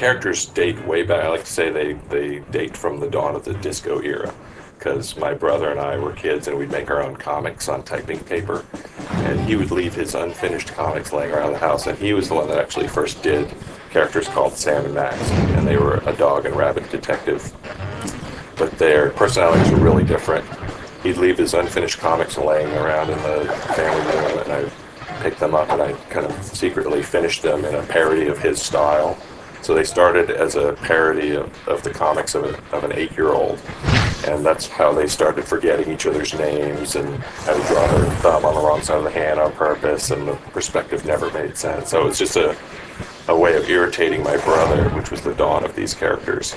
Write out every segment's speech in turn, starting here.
characters date way back. I like to say they date from the dawn of the disco era, because my brother and I were kids and we'd make our own comics on typing paper, and he would leave his unfinished comics laying around the house, and he was the one that actually first did characters called Sam and Max, and they were a dog and rabbit detective, but their personalities were really different. He'd leave his unfinished comics laying around in the family room, and I'd pick them up and I'd kind of secretly finish them in a parody of his style. So they started as a parody of the comics of an 8-year-old, and that's how they started forgetting each other's names and how to draw their thumb on the wrong side of the hand on purpose, and the perspective never made sense. So it was just a way of irritating my brother, which was the dawn of these characters.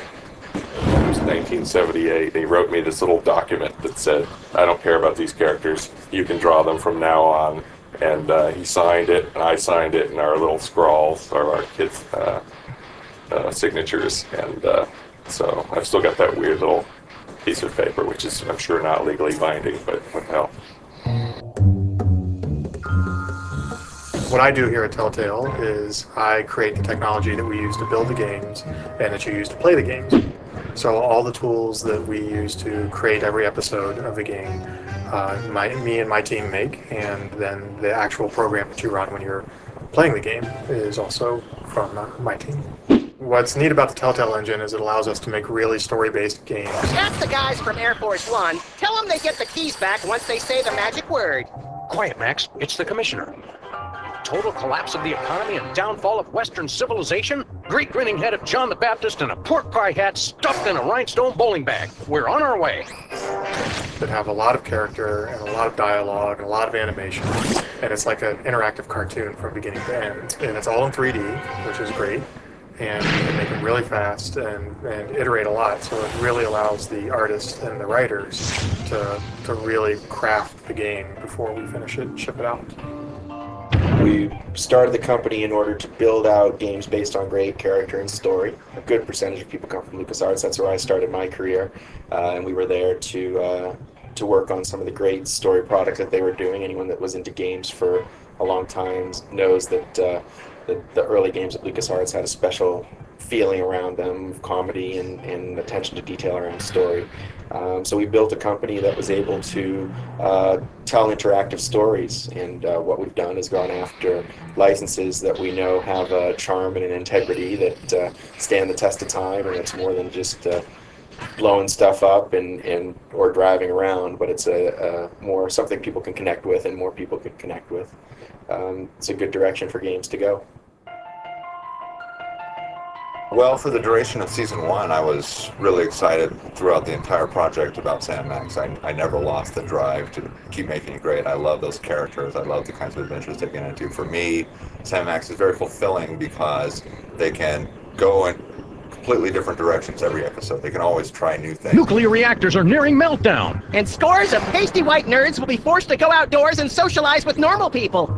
It was 1978, and he wrote me this little document that said, "I don't care about these characters, you can draw them from now on." And he signed it, and I signed it, and our little scrawls are our kids' signatures, and so I've still got that weird little piece of paper, which is, I'm sure, not legally binding, but what the hell. What I do here at Telltale is I create the technology that we use to build the games and that you use to play the games. So all the tools that we use to create every episode of the game, me and my team make, and then the actual program that you run when you're playing the game is also from my team. What's neat about the Telltale engine is it allows us to make really story-based games. That's the guys from Air Force One. Tell them they get the keys back once they say the magic word. Quiet, Max. It's the commissioner. Total collapse of the economy and downfall of Western civilization? Great grinning head of John the Baptist and a pork pie hat stuffed in a rhinestone bowling bag. We're on our way. That have a lot of character and a lot of dialogue and a lot of animation. And it's like an interactive cartoon from beginning to end. And it's all in 3D, which is great. And you can make them really fast and iterate a lot. So it really allows the artists and the writers to really craft the game before we finish it and ship it out. We started the company in order to build out games based on great character and story. A good percentage of people come from LucasArts. That's where I started my career, and we were there to work on some of the great story products that they were doing. Anyone that was into games for a long time knows that the early games at LucasArts had a special feeling around them, comedy and attention to detail around story. So we built a company that was able to tell interactive stories, and what we've done is gone after licenses that we know have a charm and an integrity that stand the test of time, and it's more than just blowing stuff up and or driving around, but it's a more something people can connect with and more people can connect with. It's a good direction for games to go. Well, for the duration of Season 1, I was really excited throughout the entire project about Sam Max. I never lost the drive to keep making it great. I love those characters. I love the kinds of adventures they get into. For me, Sam Max is very fulfilling because they can go in completely different directions every episode. They can always try new things. Nuclear reactors are nearing meltdown. And scores of pasty white nerds will be forced to go outdoors and socialize with normal people.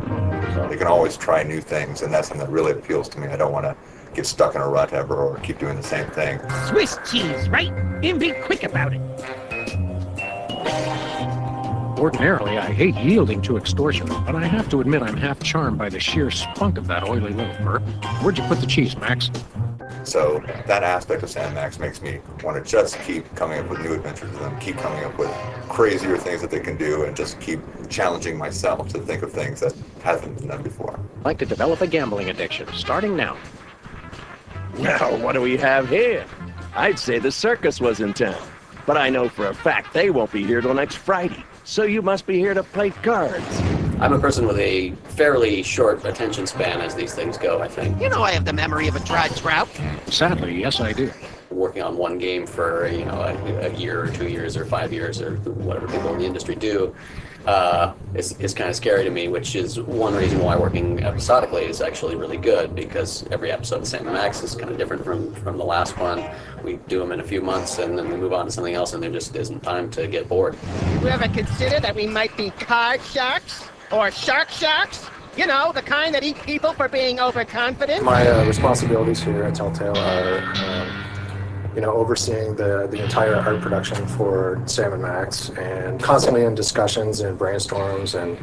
They can always try new things, and that's something that really appeals to me. I don't want to get stuck in a rut ever or keep doing the same thing. Swiss cheese, right? And be quick about it. Ordinarily, I hate yielding to extortion, but I have to admit I'm half charmed by the sheer spunk of that oily little fur. Where'd you put the cheese, Max? So that aspect of Sam Max makes me want to just keep coming up with new adventures with them, keep coming up with crazier things that they can do, and just keep challenging myself to think of things that haven't been done before. I'd like to develop a gambling addiction, starting now. Now, what do we have here? I'd say the circus was in town, but I know for a fact they won't be here till next Friday, so you must be here to play cards. I'm a person with a fairly short attention span as these things go, I think. You know I have the memory of a dried trout. Sadly, yes, I do. Working on one game for, a year or 2 years or 5 years or whatever people in the industry do, is kind of scary to me, which is one reason why working episodically is actually really good, because every episode of Sam Max is kind of different from the last one. We do them in a few months and then we move on to something else, and there just isn't time to get bored. You ever consider that we might be card sharks? Or shark sharks? You know, the kind that eat people for being overconfident? My responsibilities here at Telltale are overseeing the entire art production for Sam and Max, and constantly in discussions and brainstorms and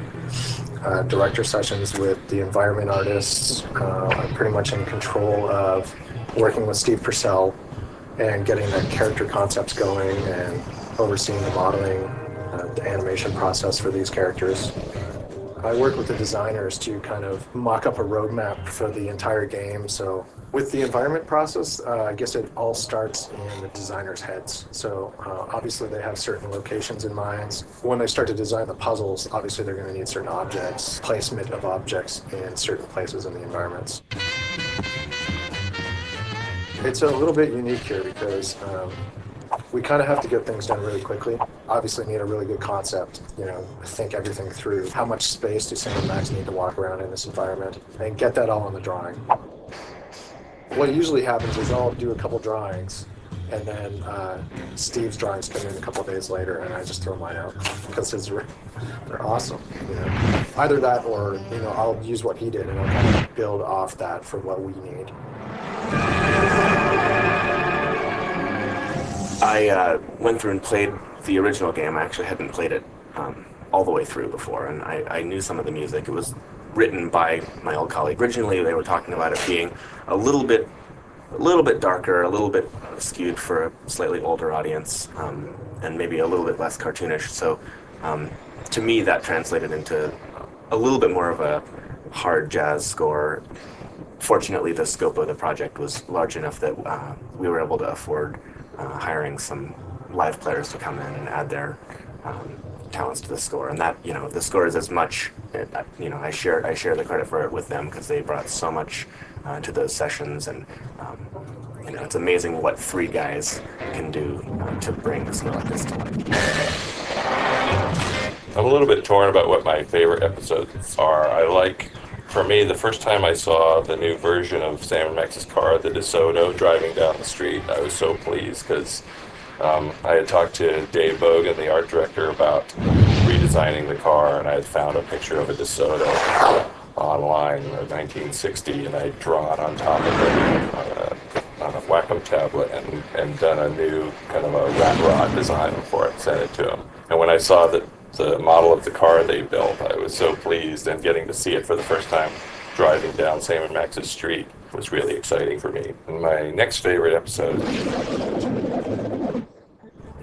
director sessions with the environment artists. I'm pretty much in control of working with Steve Purcell and getting the character concepts going and overseeing the modeling, the animation process for these characters. I work with the designers to kind of mock up a roadmap for the entire game. So with the environment process, I guess it all starts in the designers' heads. So obviously they have certain locations in mind. When they start to design the puzzles, obviously they're going to need certain objects, placement of objects in certain places in the environments. It's a little bit unique here because we kind of have to get things done really quickly. Obviously need a really good concept, think everything through. How much space do Sam and Max need to walk around in this environment? And get that all on the drawing. What usually happens is I'll do a couple drawings and then Steve's drawings come in a couple days later and I just throw mine out because they're awesome. Either that or I'll use what he did and I'll kind of build off that for what we need. I went through and played the original game. I actually hadn't played it all the way through before, and I knew some of the music. It was written by my old colleague. Originally, they were talking about it being a little bit darker, a little bit skewed for a slightly older audience, and maybe a little bit less cartoonish. So, to me, that translated into a little bit more of a hard jazz score. Fortunately, the scope of the project was large enough that we were able to afford hiring some live players to come in and add their talents to the score, and that the score is as much. I share the credit for it with them because they brought so much to those sessions, and it's amazing what three guys can do to bring a score like this to life. I'm a little bit torn about what my favorite episodes are. For me, the first time I saw the new version of Sam and Max's car, the DeSoto, driving down the street, I was so pleased because I had talked to Dave Bogan, the art director, about redesigning the car, and I had found a picture of a DeSoto online in 1960, and I had drawn on top of it on a Wacom tablet and done a new kind of a rat rod design for it, sent it to him. And when I saw the model of the car they built, I was so pleased, and getting to see it for the first time driving down Sam and Max's street was really exciting for me. And my next favorite episode,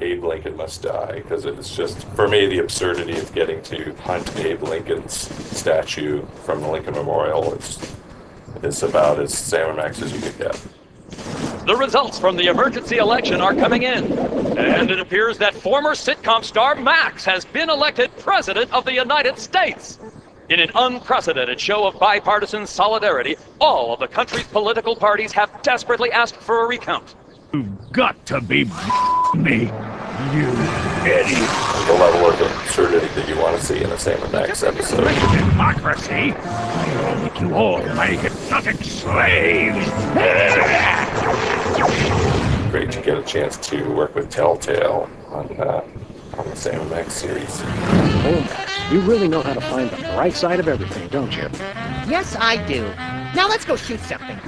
Abe Lincoln Must Die, because it's just, for me, the absurdity of getting to hunt Abe Lincoln's statue from the Lincoln Memorial is about as Sam and Max as you could get. The results from the emergency election are coming in, and it appears that former sitcom star Max has been elected President of the United States. In an unprecedented show of bipartisan solidarity, all of the country's political parties have desperately asked for a recount. You've got to be me, you idiot. The level of absurdity that you want to see in a Sam and Max episode. Democracy? I will make you all my hypnotic slaves. Great to get a chance to work with Telltale on the Sam and Max series. Oh, Max, you really know how to find the bright side of everything, don't you? Yes, I do. Now let's go shoot something.